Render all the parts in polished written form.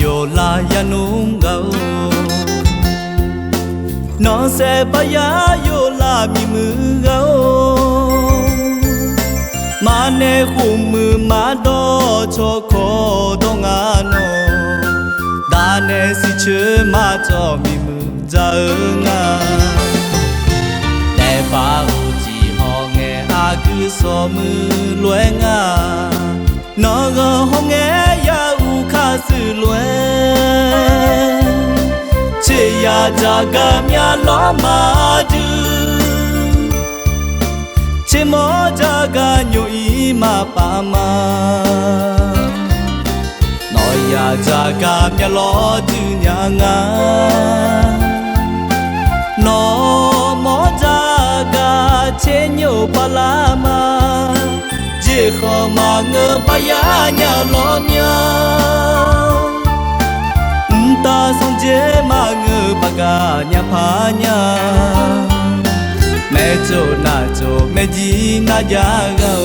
yo la ya nung gao nó sẽ ba ya yo la mi mư gao mà nè khum mư mà đo cho khó đo ngà nó đã nè si chơ mà cho mi mư ra ngà để ba u chỉ họ nghe a cứ so mư luê ngà nó gò hông nghe ya u kha sư luê chê ya cha ga mya lo ma du chê mo cha ga nyo i ma pa ma nói ya cha ga mya lo tu nya nga nó mo cha ga chê nyo pa la ma dễ khó mà ngơ ba ya nhà lo nya ta sống dễ mà ngơ ba ga nhà pha nhà mẹ chỗ na chỗ mẹ gì na ya gao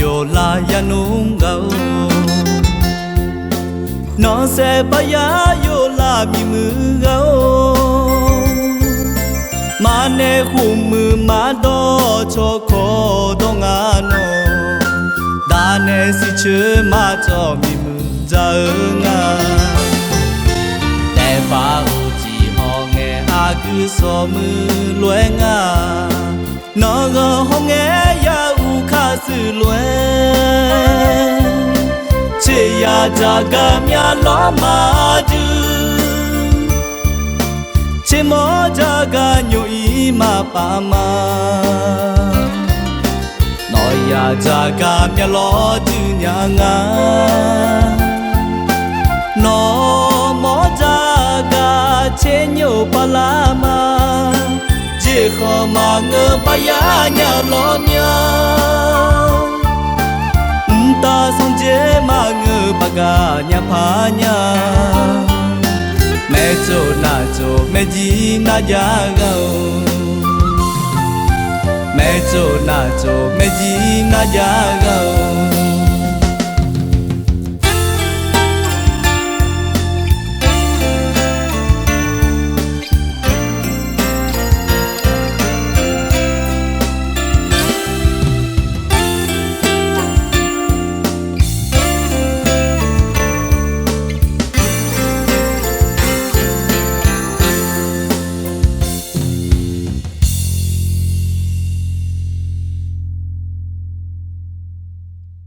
yo la ya nung gao nó sẽ ba ya yo la mi mư gao mà nè khum mư mà đo cho khó đo ngà nó đã nè si chơ mà cho mi mư ra ngà để ba u chỉ họ nghe a cứ so mư luê ngà nó gò hông nghe ya u kha sư luê chê ya cha ga mya lo ma du chê mo cha ga nyo i ma pa ma nói ya cha ga mya lo tu nya nga nó mo cha ga chê nyo pa la ma dễ khó mà ngơ ba ya nhà lo nya ta sống dễ mà ngơ ba ga nhà pha nhà mẹ chỗ na chỗ mẹ gì na ya gao mẹ chỗ na chỗ mẹ gì na ya gao